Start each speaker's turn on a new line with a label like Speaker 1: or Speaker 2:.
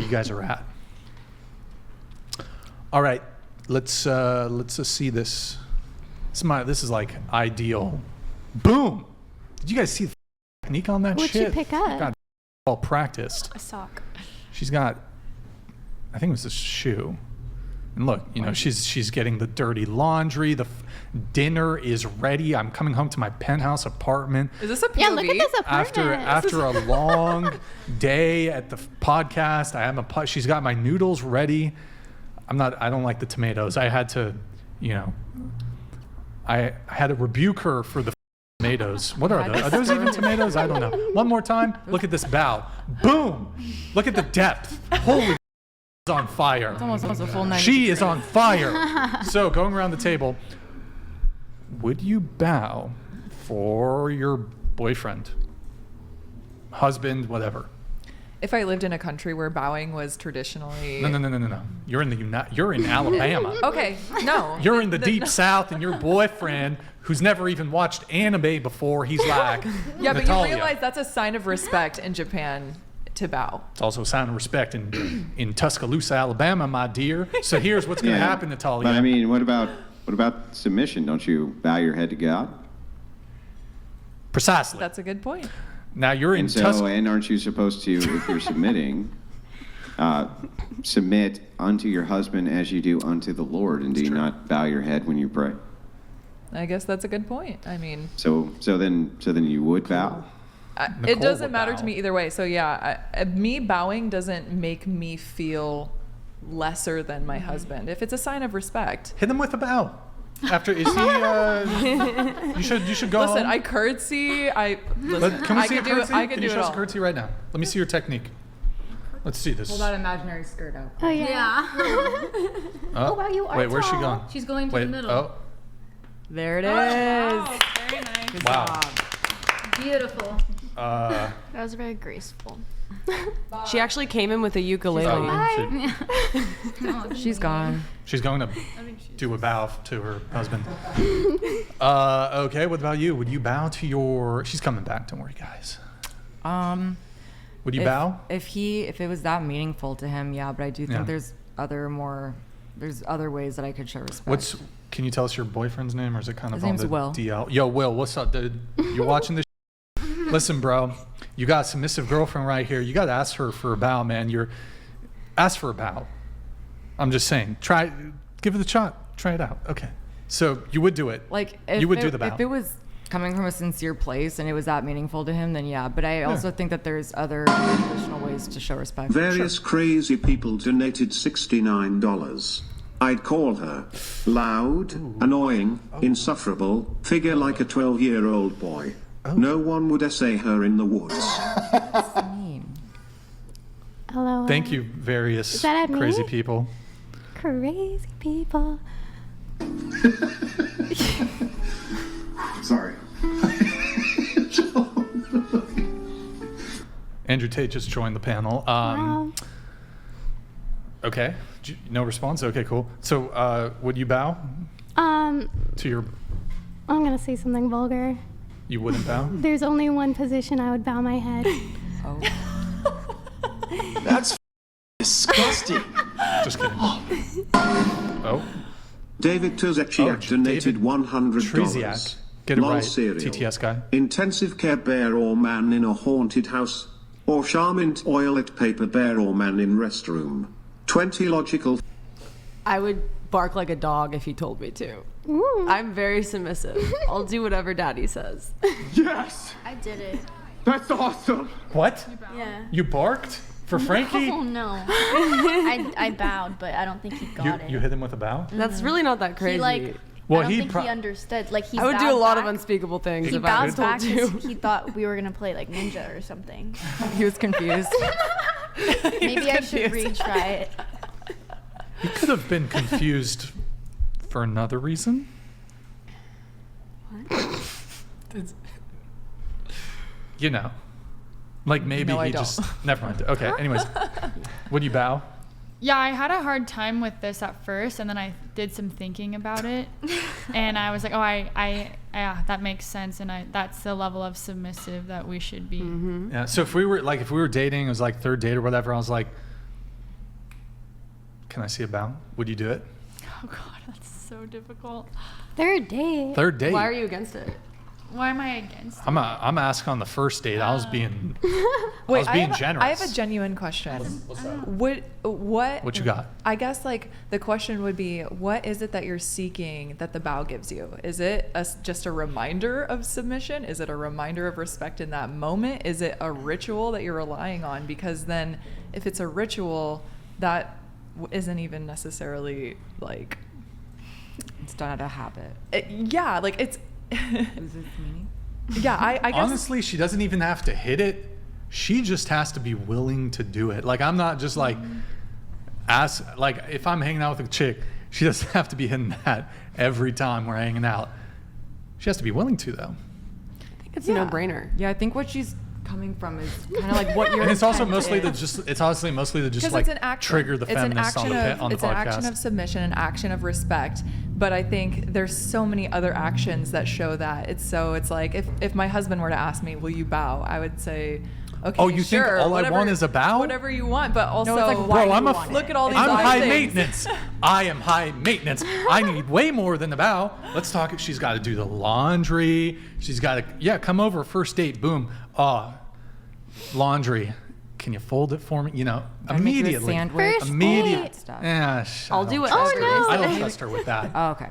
Speaker 1: you guys are at. All right, let's see this. This is like ideal. Boom! Did you guys see the technique on that
Speaker 2: What'd
Speaker 1: shit?
Speaker 2: you pick up?
Speaker 1: God, well practiced.
Speaker 3: A sock.
Speaker 1: She's got, I think it was a shoe. And look, she's getting the dirty laundry. The dinner is ready. I'm coming home to my penthouse apartment.
Speaker 3: Is this a POV?
Speaker 2: Yeah, look at this apartment.
Speaker 1: After a long day at the podcast, she's got my noodles ready. I don't like the tomatoes. I had to, I had to rebuke her for the tomatoes. What are those? Are those even tomatoes? I don't know. One more time. Look at this bow. Boom. Look at the depth. Holy on fire.
Speaker 3: It's almost a full 90
Speaker 1: She is on fire. So going around the table, would you bow for your boyfriend, husband, whatever?
Speaker 3: If I lived in a country where bowing was traditionally...
Speaker 1: No. You're in Alabama.
Speaker 3: Okay, no.
Speaker 1: You're in the deep South, and your boyfriend, who's never even watched anime before, he's like,
Speaker 3: Yeah, but
Speaker 1: Natalia.
Speaker 3: you realize that's a sign of respect in Japan to bow.
Speaker 1: It's also a sign of respect in Tuscaloosa, Alabama, my dear. So here's what's going to happen, Natalia.
Speaker 4: But I mean, what about submission? Don't you bow your head to God?
Speaker 1: Precisely.
Speaker 3: That's a good point.
Speaker 1: Now you're in
Speaker 4: and aren't you supposed to, if you're submitting, submit unto your husband as you do unto the Lord, and do you not bow your head when you pray?
Speaker 3: I guess that's a good point. I mean...
Speaker 4: So then you would bow?
Speaker 3: It doesn't matter to me either way. So yeah, me bowing doesn't make me feel lesser than my husband. If it's a sign of respect.
Speaker 1: Hit him with a bow. After you should go.
Speaker 3: Listen,
Speaker 1: home.
Speaker 3: I curtsy.
Speaker 1: Can we see a curtsy?
Speaker 3: I
Speaker 1: can
Speaker 3: can
Speaker 1: you
Speaker 3: do
Speaker 1: show
Speaker 3: it
Speaker 1: us
Speaker 3: all.
Speaker 1: a curtsy right now? Let me see your technique. Let's see this.
Speaker 5: Pull that imaginary skirt out.
Speaker 2: Oh yeah. Oh wow, you are
Speaker 1: Wait, where's she
Speaker 2: tall.
Speaker 1: going?
Speaker 5: She's going to the middle.
Speaker 1: Oh,
Speaker 5: There it is.
Speaker 3: Wow, very nice.
Speaker 5: Good
Speaker 1: Wow.
Speaker 5: job. Beautiful.
Speaker 2: That was very graceful.
Speaker 6: She actually came in with a ukulele. She's gone.
Speaker 1: she's going to do a bow to her husband. Okay, what about you? Would you bow to your? She's coming back. Don't worry, guys. Would you bow?
Speaker 6: If it was that meaningful to him, yeah. But I do think
Speaker 1: Yeah.
Speaker 6: there's other ways that I could show respect.
Speaker 1: Can you tell us your boyfriend's name, or is it kind of
Speaker 6: His
Speaker 1: on
Speaker 6: name's
Speaker 1: the
Speaker 6: Will.
Speaker 1: DL? Yo, Will, what's up, dude? You watching this? Listen, bro, you got a submissive girlfriend right here. You got to ask her for a bow, man. Ask for a bow. I'm just saying. Give it a shot. Try it out. Okay. So you would do it.
Speaker 6: Like
Speaker 1: you would do the bow.
Speaker 6: If it was coming from a sincere place and it was that meaningful to him, then yeah. But I also think that there's other additional ways to show respect.
Speaker 7: Various crazy people donated $69. I'd call her loud, annoying, insufferable, figure like a 12-year-old boy. No one would essay her in the woods.
Speaker 2: Hello.
Speaker 1: Thank you, various
Speaker 2: Is that at me?
Speaker 1: crazy people.
Speaker 2: Crazy people.
Speaker 4: Sorry.
Speaker 1: Andrew Tate just joined the panel.
Speaker 2: Wow.
Speaker 1: Okay. No response? Okay, cool. So would you bow to your...
Speaker 2: I'm gonna say something vulgar.
Speaker 1: You wouldn't bow?
Speaker 2: There's only one position I would bow my head.
Speaker 6: Oh.
Speaker 8: That's disgusting.
Speaker 1: Just kidding. Oh.
Speaker 7: David Tuzechiak donated $100.
Speaker 1: Treziak. Get it
Speaker 7: Lol
Speaker 1: right,
Speaker 7: cereal.
Speaker 1: TTS guy.
Speaker 7: Intensive care bear or man in a haunted house. Or Charmint oilet paper bear or man in restroom. 20 logical.
Speaker 6: I would bark like a dog if he told me to.
Speaker 2: Ooh.
Speaker 6: I'm very submissive. I'll do whatever daddy says.
Speaker 8: Yes.
Speaker 9: I did it.
Speaker 8: That's awesome.
Speaker 1: What?
Speaker 9: Yeah.
Speaker 1: You barked for Frankie?
Speaker 9: Oh no. I bowed, but I don't think he got it.
Speaker 1: You hit him with a bow?
Speaker 6: That's really not that crazy.
Speaker 9: He I don't think he understood. Like he.
Speaker 6: I would do a lot of unspeakable things.
Speaker 9: He
Speaker 6: if I
Speaker 9: bowed
Speaker 6: was
Speaker 9: back
Speaker 6: told
Speaker 9: because
Speaker 6: to.
Speaker 9: he thought we were gonna play like ninja or something.
Speaker 6: He was confused.
Speaker 9: Maybe I should retry it.
Speaker 1: He could have been confused for another reason.
Speaker 9: What?
Speaker 1: You know. Like maybe
Speaker 3: No, I
Speaker 1: he
Speaker 3: don't.
Speaker 1: just... Never mind. Okay, anyways. Would you bow?
Speaker 10: Yeah, I had a hard time with this at first, and then I did some thinking about it, and I was like, oh, yeah, that makes sense, and that's the level of submissive that we should be.
Speaker 1: Yeah. So if we were dating, it was like third date or whatever. I was like, Can I see a bow? Would you do it?
Speaker 10: Oh God, that's so difficult.
Speaker 2: Third date.
Speaker 1: Third date.
Speaker 5: Why are you against it?
Speaker 10: Why am I against it?
Speaker 1: I'm asking on the first date. I was being
Speaker 3: Wait,
Speaker 1: generous.
Speaker 3: I have a genuine question.
Speaker 1: What's that?
Speaker 3: What
Speaker 1: you got?
Speaker 3: I guess like the question would be, what is it that you're seeking that the bow gives you? Is it just a reminder of submission? Is it a reminder of respect in that moment? Is it a ritual that you're relying on? Because then if it's a ritual, that isn't even necessarily like,
Speaker 6: It's done out of habit.
Speaker 3: yeah, like it's,
Speaker 6: Is this meaning?
Speaker 3: yeah, I guess.
Speaker 1: Honestly, she doesn't even have to hit it. She just has to be willing to do it. Like, I'm not just like, like if I'm hanging out with a chick, she doesn't have to be hitting that every time we're hanging out. She has to be willing to, though.
Speaker 5: I think it's a no-brainer.
Speaker 6: Yeah, I think what she's coming from is kind of like what you're.
Speaker 1: And it's also
Speaker 6: intent
Speaker 1: mostly
Speaker 6: is.
Speaker 1: it's honestly mostly to just
Speaker 3: Because
Speaker 1: like
Speaker 3: it's an action.
Speaker 1: trigger the
Speaker 3: It's an
Speaker 1: feminists on
Speaker 3: action
Speaker 1: the,
Speaker 3: of,
Speaker 1: on the
Speaker 3: it's
Speaker 1: podcast.
Speaker 3: an action of submission, an action of respect. But I think there's so many other actions that show that. It's like if my husband were to ask me, "Will you bow?" I would say, "Okay,
Speaker 1: Oh, you think
Speaker 3: sure,
Speaker 1: all I
Speaker 3: whatever-
Speaker 1: want is a bow?"
Speaker 3: Whatever you want, but also
Speaker 6: it's like, why
Speaker 1: Bro,
Speaker 6: do
Speaker 1: I'm
Speaker 6: you
Speaker 1: a
Speaker 6: want
Speaker 3: look
Speaker 6: it?
Speaker 3: at all these
Speaker 1: I'm
Speaker 3: other
Speaker 1: high
Speaker 3: things.
Speaker 1: maintenance. I am high maintenance. I need way more than the bow. Let's talk. She's got to do the laundry. She's got to, come over, first date, boom. Laundry. Can you fold it for me? You know,
Speaker 6: Gotta make you a
Speaker 1: immediately.
Speaker 6: sandwich,
Speaker 2: First
Speaker 1: Immediate.
Speaker 2: date.
Speaker 6: stuff.
Speaker 1: Yeah,
Speaker 5: I'll do it.
Speaker 2: Oh, no.
Speaker 1: I don't trust her with that.
Speaker 6: Oh, okay.